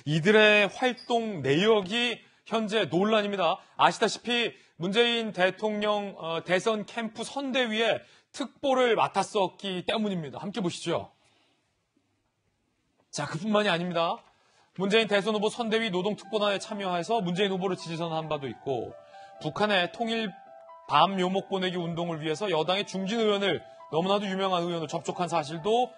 이들의 활동 내역이 현재 논란입니다. 아시다시피 문재인 대통령 대선 캠프 선대위에 특보를 맡았었기 때문입니다. 함께 보시죠. 자, 그뿐만이 아닙니다. 문재인 대선 후보 선대위 노동특보단에 참여해서 문재인 후보를 지지선언한 바도 있고, 북한의 통일 밤 묘목 보내기 운동을 위해서 여당의 중진 의원을, 너무나도 유명한 의원을 접촉한 사실도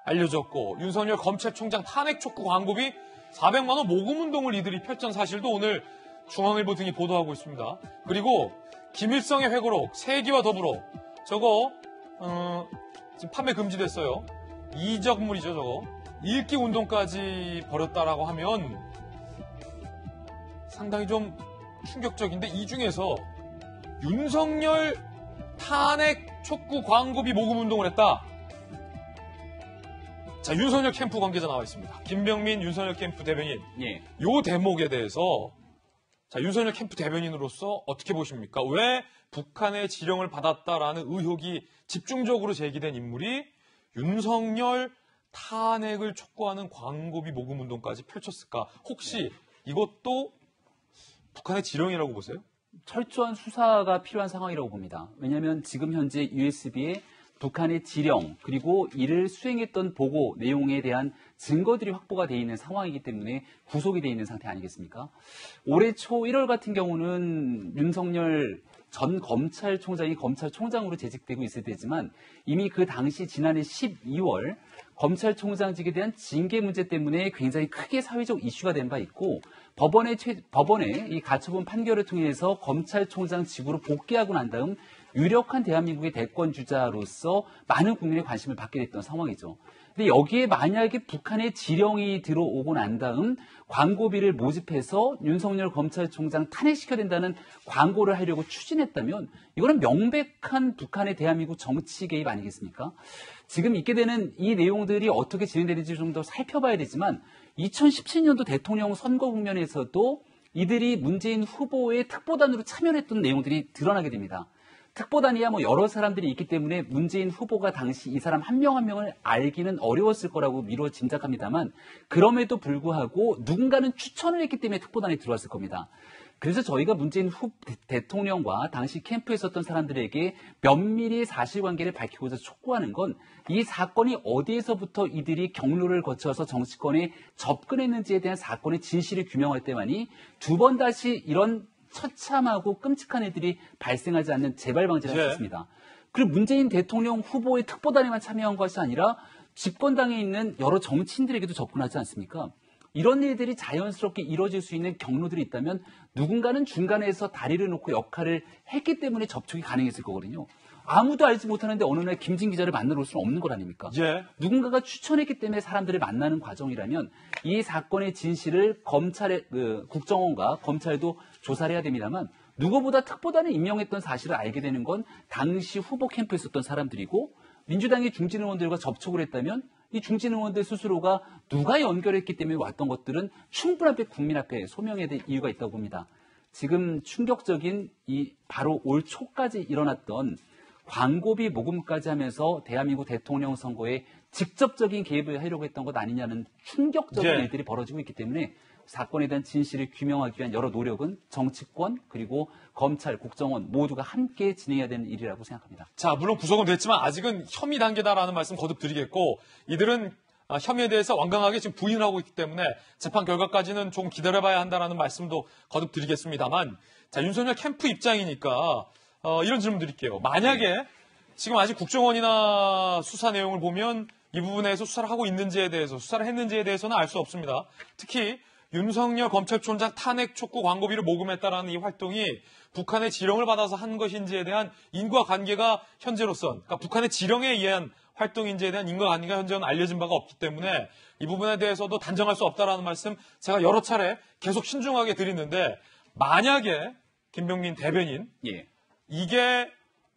알려졌고, 윤석열 검찰총장 탄핵 촉구 광고비 400만 원 모금 운동을 이들이 펼쳤던 사실도 오늘 중앙일보 등이 보도하고 있습니다. 그리고 김일성의 회고록, 세기와 더불어 저거 지금 판매 금지됐어요. 이적물이죠, 저거. 읽기 운동까지 벌였다라고 하면 상당히 좀 충격적인데, 이 중에서 윤석열 탄핵 촉구 광고비 모금 운동을 했다. 자, 윤석열 캠프 관계자 나와 있습니다. 김병민 윤석열 캠프 대변인. 예. 요 대목에 대해서 자, 윤석열 캠프 대변인으로서 어떻게 보십니까? 왜 북한의 지령을 받았다라는 의혹이 집중적으로 제기된 인물이 윤석열 탄핵을 촉구하는 광고비 모금 운동까지 펼쳤을까? 혹시 이것도 북한의 지령이라고 보세요? 철저한 수사가 필요한 상황이라고 봅니다. 왜냐하면 지금 현재 USB에 북한의 지령, 그리고 이를 수행했던 보고 내용에 대한 증거들이 확보가 되어 있는 상황이기 때문에 구속이 되어 있는 상태 아니겠습니까? 올해 초 1월 같은 경우는 윤석열 전 검찰총장이 검찰총장으로 재직되고 있을 때지만, 이미 그 당시 지난해 12월 검찰총장직에 대한 징계 문제 때문에 굉장히 크게 사회적 이슈가 된 바 있고, 법원의 이 가처분 판결을 통해서 검찰총장직으로 복귀하고 난 다음 유력한 대한민국의 대권 주자로서 많은 국민의 관심을 받게 됐던 상황이죠. 근데 여기에 만약에 북한의 지령이 들어오고 난 다음 광고비를 모집해서 윤석열 검찰총장 탄핵시켜야 된다는 광고를 하려고 추진했다면, 이거는 명백한 북한의 대한민국 정치 개입 아니겠습니까? 지금 있게 되는 이 내용들이 어떻게 진행되는지 좀 더 살펴봐야 되지만, 2017년도 대통령 선거 국면에서도 이들이 문재인 후보의 특보단으로 참여했던 내용들이 드러나게 됩니다. 특보단이야 뭐 여러 사람들이 있기 때문에 문재인 후보가 당시 이 사람 한 명 한 명을 알기는 어려웠을 거라고 미뤄 짐작합니다만, 그럼에도 불구하고 누군가는 추천을 했기 때문에 특보단에 들어왔을 겁니다. 그래서 저희가 문재인 대통령과 당시 캠프에 있었던 사람들에게 면밀히 사실관계를 밝히고자 촉구하는 건, 이 사건이 어디에서부터 이들이 경로를 거쳐서 정치권에 접근했는지에 대한 사건의 진실을 규명할 때만이 두 번 다시 이런 처참하고 끔찍한 일들이 발생하지 않는 재발 방지를 할 수 있습니다. 그리고 문재인 대통령 후보의 특보단에만 참여한 것이 아니라 집권당에 있는 여러 정치인들에게도 접근하지 않습니까? 이런 일들이 자연스럽게 이루어질 수 있는 경로들이 있다면 누군가는 중간에서 다리를 놓고 역할을 했기 때문에 접촉이 가능했을 거거든요. 아무도 알지 못하는데 어느 날 김진 기자를 만나러 올 수는 없는 것 아닙니까? 예. 누군가가 추천했기 때문에 사람들을 만나는 과정이라면 이 사건의 진실을 국정원과 검찰도 조사를 해야 됩니다만, 누구보다 특보단에 임명했던 사실을 알게 되는 건 당시 후보 캠프에 있었던 사람들이고, 민주당의 중진 의원들과 접촉을 했다면 이 중진 의원들 스스로가 누가 연결했기 때문에 왔던 것들은 충분하게 국민 앞에 소명해야 될 이유가 있다고 봅니다. 지금 충격적인 바로 올 초까지 일어났던 광고비 모금까지 하면서 대한민국 대통령 선거에 직접적인 개입을 하려고 했던 것 아니냐는 충격적인 일들이 벌어지고 있기 때문에 사건에 대한 진실을 규명하기 위한 여러 노력은 정치권 그리고 검찰, 국정원 모두가 함께 진행해야 되는 일이라고 생각합니다. 자, 물론 구속은 됐지만 아직은 혐의 단계다라는 말씀 거듭 드리겠고, 이들은 혐의에 대해서 완강하게 지금 부인을 하고 있기 때문에 재판 결과까지는 조금 기다려봐야 한다라는 말씀도 거듭 드리겠습니다만, 자, 윤석열 캠프 입장이니까 이런 질문 드릴게요. 만약에 지금 아직 국정원이나 수사 내용을 보면 이 부분에서 수사를 하고 있는지에 대해서, 수사를 했는지에 대해서는 알 수 없습니다. 특히 윤석열 검찰총장 탄핵 촉구 광고비를 모금했다라는 이 활동이 북한의 지령을 받아서 한 것인지에 대한 인과관계가 현재로선, 그러니까 북한의 지령에 의한 활동인지에 대한 인과관계가 현재는 알려진 바가 없기 때문에 이 부분에 대해서도 단정할 수 없다라는 말씀 제가 여러 차례 계속 신중하게 드리는데, 만약에 김병민 대변인, 이게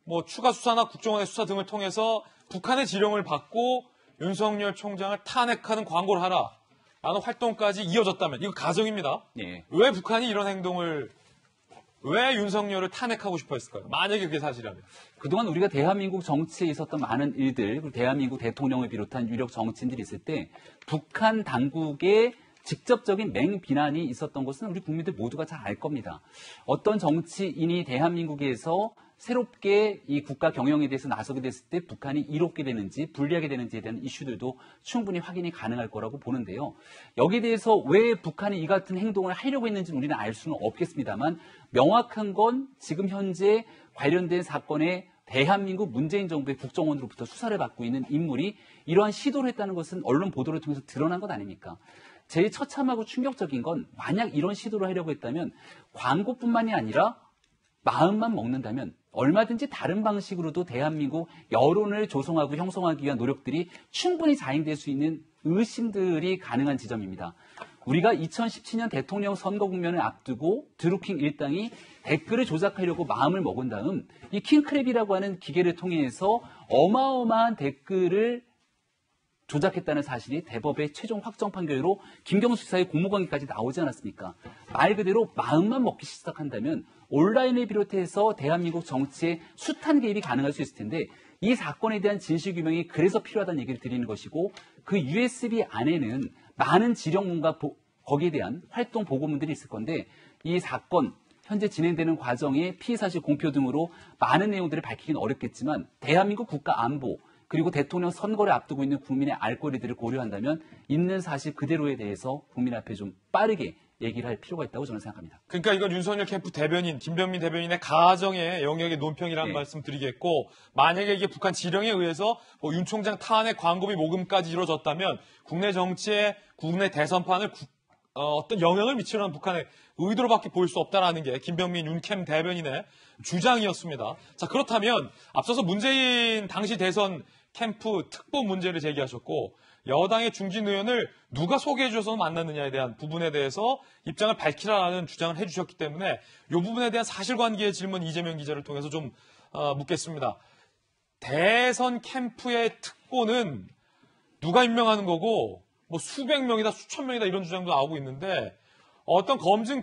뭐 추가 수사나 국정원의 수사 등을 통해서 북한의 지령을 받고 윤석열 총장을 탄핵하는 광고를 하라 라는 활동까지 이어졌다면, 이거 가정입니다. 왜 북한이 이런 행동을, 왜 윤석열을 탄핵하고 싶어 했을까요? 만약에 그게 사실이라면. 그동안 우리가 대한민국 정치에 있었던 많은 일들, 그리고 대한민국 대통령을 비롯한 유력 정치인들이 있을 때 북한 당국의 직접적인 맹비난이 있었던 것은 우리 국민들 모두가 잘 알 겁니다. 어떤 정치인이 대한민국에서 새롭게 이 국가 경영에 대해서 나서게 됐을 때 북한이 이롭게 되는지 불리하게 되는지에 대한 이슈들도 충분히 확인이 가능할 거라고 보는데요. 여기에 대해서 왜 북한이 이 같은 행동을 하려고 했는지는 우리는 알 수는 없겠습니다만 명확한 건 지금 현재 관련된 사건에 대한민국 문재인 정부의 국정원으로부터 수사를 받고 있는 인물이 이러한 시도를 했다는 것은 언론 보도를 통해서 드러난 것 아닙니까? 제일 처참하고 충격적인 건 만약 이런 시도를 하려고 했다면 광고뿐만이 아니라 마음만 먹는다면 얼마든지 다른 방식으로도 대한민국 여론을 조성하고 형성하기 위한 노력들이 충분히 자행될 수 있는 의심들이 가능한 지점입니다. 우리가 2017년 대통령 선거 국면을 앞두고 드루킹 일당이 댓글을 조작하려고 마음을 먹은 다음 이 킹크랩이라고 하는 기계를 통해서 어마어마한 댓글을 조작했다는 사실이 대법의 최종 확정 판결로 김경수 지사의 공모관계까지 나오지 않았습니까? 말 그대로 마음만 먹기 시작한다면 온라인을 비롯해서 대한민국 정치에 숱한 개입이 가능할 수 있을 텐데 이 사건에 대한 진실규명이 그래서 필요하다는 얘기를 드리는 것이고 그 USB 안에는 많은 지령문과 거기에 대한 활동 보고문들이 있을 건데 이 사건 현재 진행되는 과정의 피해사실 공표 등으로 많은 내용들을 밝히기는 어렵겠지만 대한민국 국가 안보 그리고 대통령 선거를 앞두고 있는 국민의 알 권리들을 고려한다면 있는 사실 그대로에 대해서 국민 앞에 좀 빠르게 얘기를 할 필요가 있다고 저는 생각합니다. 그러니까 이건 윤석열 캠프 대변인, 김병민 대변인의 가정의 영역의 논평이라는 말씀 드리겠고 만약에 이게 북한 지령에 의해서 윤 총장 탄핵 광고비 모금까지 이루어졌다면 국내 정치에 국내 대선판을 어떤 영향을 미치려는 북한의 의도로밖에 보일 수 없다라는 게 김병민 윤캠 대변인의 주장이었습니다. 자, 그렇다면 앞서서 문재인 당시 대선 캠프 특보 문제를 제기하셨고 여당의 중진 의원을 누가 소개해 줘서 만났느냐에 대한 부분에 대해서 입장을 밝히라는 주장을 해주셨기 때문에 이 부분에 대한 사실관계의 질문 이재명 기자를 통해서 좀 묻겠습니다. 대선 캠프의 특보는 누가 임명하는 거고 뭐 수백 명이다 수천 명이다 이런 주장도 나오고 있는데 어떤 검증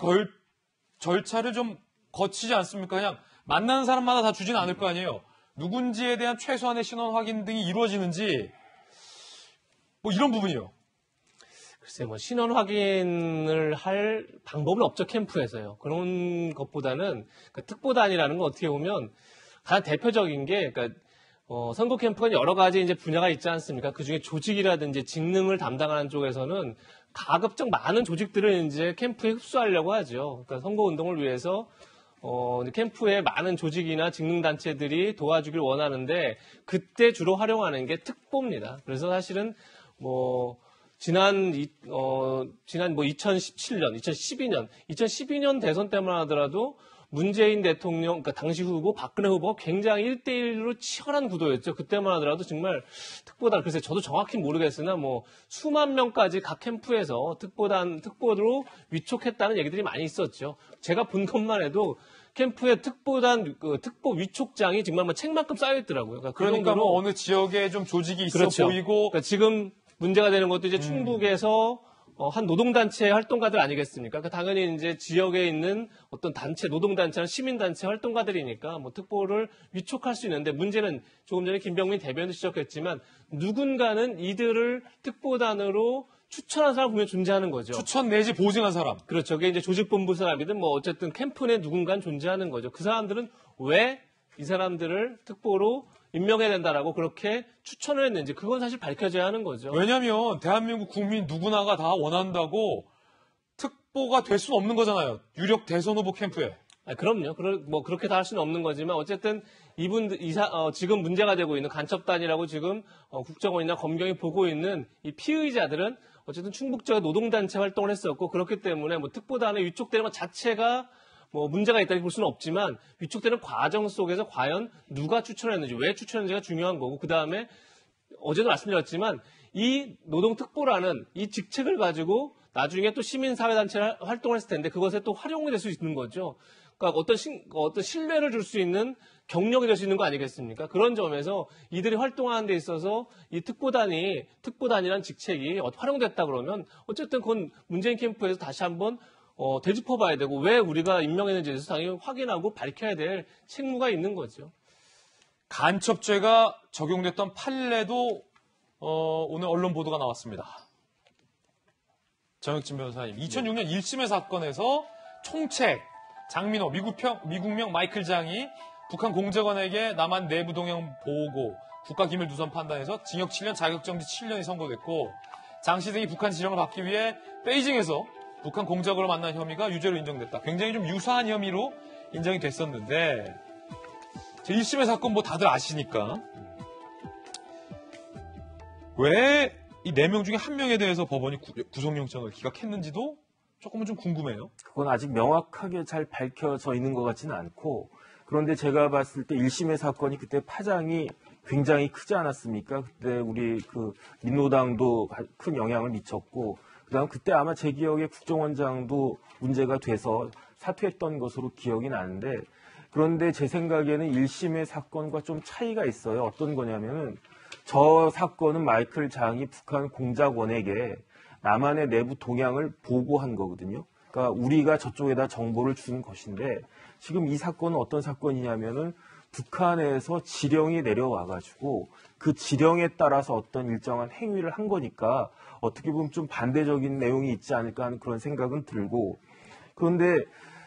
절차를 좀 거치지 않습니까? 그냥 만나는 사람마다 다 주지는 않을 거 아니에요. 누군지에 대한 최소한의 신원 확인 등이 이루어지는지 뭐 이런 부분이요. 글쎄 뭐 신원 확인을 할 방법은 없죠 캠프에서요. 그런 것보다는 특보단이라는 건 어떻게 보면 가장 대표적인 게 그러니까 선거 캠프는 여러 가지 이제 분야가 있지 않습니까? 그 중에 조직이라든지 직능을 담당하는 쪽에서는 가급적 많은 조직들을 이제 캠프에 흡수하려고 하죠. 그러니까 선거 운동을 위해서 캠프에 많은 조직이나 직능단체들이 도와주길 원하는데 그때 주로 활용하는 게 특보입니다. 그래서 사실은 지난 2017년, 2012년 대선 때만 하더라도 문재인 대통령, 그러니까 당시 후보, 박근혜 후보가 굉장히 1대1로 치열한 구도였죠. 그때만 하더라도 정말 특보단, 글쎄 저도 정확히 모르겠으나 수만 명까지 각 캠프에서 특보로 위촉했다는 얘기들이 많이 있었죠. 제가 본 것만 해도 캠프의 특보단, 특보 위촉장이 정말 책만큼 쌓여있더라고요. 그러니까 어느 지역에 좀 조직이 있어 그렇죠. 보이고. 그러니까 지금 문제가 되는 것도 이제 충북에서 한 노동단체 활동가들 아니겠습니까? 당연히 이제 지역에 있는 어떤 단체, 노동단체나 시민단체 활동가들이니까 특보를 위촉할 수 있는데 문제는 조금 전에 김병민 대변인도 지적했지만 누군가는 이들을 특보단으로 추천한 사람 분명히 존재하는 거죠. 추천 내지 보증한 사람. 그렇죠. 그게 이제 조직본부 사람이든 어쨌든 캠프 내 누군가는 존재하는 거죠. 그 사람들은 왜 이 사람들을 특보로 임명해야 된다라고 그렇게 추천을 했는지 그건 사실 밝혀져야 하는 거죠. 왜냐하면 대한민국 국민 누구나가 다 원한다고 특보가 될 수는 없는 거잖아요. 유력 대선 후보 캠프에. 그럼요. 그렇게 다 할 수는 없는 거지만 어쨌든 지금 문제가 되고 있는 간첩단이라고 지금 국정원이나 검경이 보고 있는 이 피의자들은 어쨌든 충북 지역 노동단체 활동을 했었고 그렇기 때문에 특보단에 위촉되는 것 자체가 문제가 있다고 볼 수는 없지만 위촉되는 과정 속에서 과연 누가 추천했는지 왜 추천했는지가 중요한 거고 그 다음에 어제도 말씀드렸지만 이 노동특보라는 이 직책을 가지고 나중에 또 시민사회단체를 활동을 했을 텐데 그것에 또 활용이 될 수 있는 거죠. 그러니까 어떤 신뢰를 줄 수 있는 경력이 될 수 있는 거 아니겠습니까? 그런 점에서 이들이 활동하는 데 있어서 이 특보단이라는 직책이 활용됐다 그러면 어쨌든 그건 문재인 캠프에서 다시 한번 되짚어봐야 되고 왜 우리가 임명했는지에 대해서 당연히 확인하고 밝혀야 될 책무가 있는 거죠. 간첩죄가 적용됐던 판례도 오늘 언론 보도가 나왔습니다. 정혁진 변호사님. 2006년 1심의 사건에서 총책 장민호 미국명 마이클 장이 북한 공작원에게 남한 내부 동향 보고 국가기밀누설 판단에서 징역 7년, 자격정지 7년이 선고됐고 장 씨 등이 북한 지령을 받기 위해 베이징에서 북한 공작원을 만난 혐의가 유죄로 인정됐다. 굉장히 좀 유사한 혐의로 인정이 됐었는데 1심의 사건 뭐 다들 아시니까 왜 이 4명 중에 1명에 대해서 법원이 구속영장을 기각했는지도 조금은 좀 궁금해요. 그건 아직 명확하게 잘 밝혀져 있는 것 같지는 않고 그런데 제가 봤을 때 1심의 사건이 그때 파장이 굉장히 크지 않았습니까? 그때 우리 민노당도 큰 영향을 미쳤고 그다음 그때 아마 제 기억에 국정원장도 문제가 돼서 사퇴했던 것으로 기억이 나는데 그런데 제 생각에는 1심의 사건과 좀 차이가 있어요. 어떤 거냐면은 저 사건은 마이클 장이 북한 공작원에게 남한의 내부 동향을 보고한 거거든요. 그러니까 우리가 저쪽에다 정보를 준 것인데 지금 이 사건은 어떤 사건이냐면은 북한에서 지령이 내려와가지고 그 지령에 따라서 어떤 일정한 행위를 한 거니까 어떻게 보면 좀 반대적인 내용이 있지 않을까 하는 그런 생각은 들고 그런데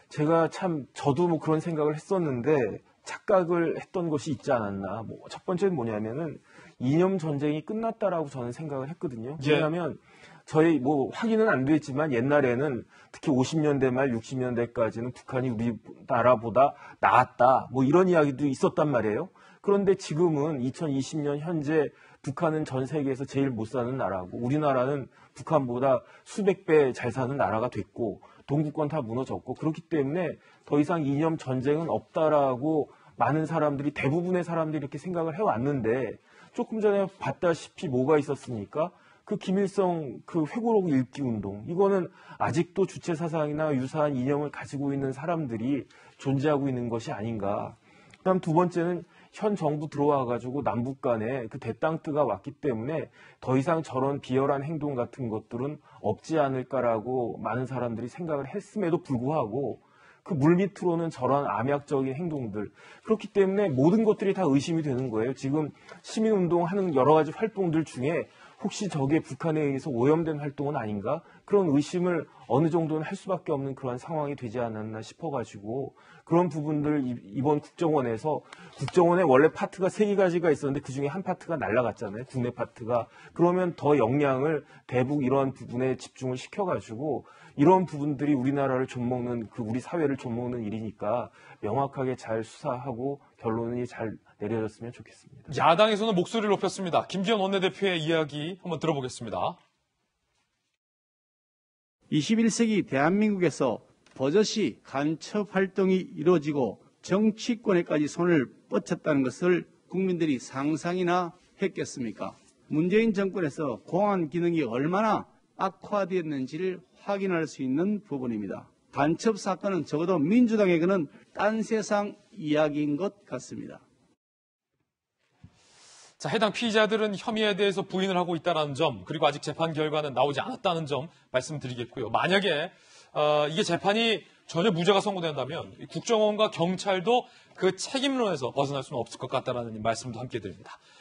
제가 저도 뭐 그런 생각을 했었는데 착각을 했던 것이 있지 않았나. 첫 번째는 뭐냐면은 이념 전쟁이 끝났다라고 저는 생각을 했거든요. 왜냐하면 저희 확인은 안 됐지만 옛날에는 특히 50년대 말 60년대까지는 북한이 우리나라보다 나았다. 이런 이야기도 있었단 말이에요. 그런데 지금은 2020년 현재 북한은 전 세계에서 제일 못 사는 나라고 우리나라는 북한보다 수백 배 잘 사는 나라가 됐고 동구권 다 무너졌고 그렇기 때문에 더 이상 이념 전쟁은 없다라고 많은 사람들이 대부분의 사람들이 이렇게 생각을 해왔는데 조금 전에 봤다시피 뭐가 있었습니까? 그 김일성 회고록 읽기 운동 이거는 아직도 주체 사상이나 유사한 이념을 가지고 있는 사람들이 존재하고 있는 것이 아닌가. 그다음 두 번째는 현 정부 들어와가지고 남북 간에 그 대땅뜨가 왔기 때문에 더 이상 저런 비열한 행동 같은 것들은 없지 않을까라고 많은 사람들이 생각을 했음에도 불구하고 그 물밑으로는 저런 암약적인 행동들 그렇기 때문에 모든 것들이 다 의심이 되는 거예요. 지금 시민운동하는 여러 가지 활동들 중에 혹시 저게 북한에 의해서 오염된 활동은 아닌가? 그런 의심을 어느 정도는 할 수밖에 없는 그런 상황이 되지 않았나 싶어가지고 그런 부분들 이번 국정원에 원래 파트가 3가지가 있었는데 그중에 한 파트가 날아갔잖아요. 국내 파트가. 그러면 더 역량을 대북 이런 부분에 집중을 시켜가지고 이런 부분들이 우리나라를 좀먹는 우리 사회를 좀먹는 일이니까 명확하게 잘 수사하고 결론이 잘 내려졌으면 좋겠습니다. 야당에서는 목소리를 높였습니다. 김기현 원내대표의 이야기 한번 들어보겠습니다. 21세기 대한민국에서 버젓이 간첩 활동이 이루어지고 정치권에까지 손을 뻗쳤다는 것을 국민들이 상상이나 했겠습니까? 문재인 정권에서 공안 기능이 얼마나 악화되었는지를 확인할 수 있는 부분입니다. 간첩 사건은 적어도 민주당에게는 딴 세상 이야기인 것 같습니다. 자, 해당 피의자들은 혐의에 대해서 부인을 하고 있다는 점, 그리고 아직 재판 결과는 나오지 않았다는 점 말씀드리겠고요. 만약에 이게 재판이 전혀 무죄가 선고된다면 국정원과 경찰도 그 책임론에서 벗어날 수는 없을 것 같다는 말씀도 함께 드립니다.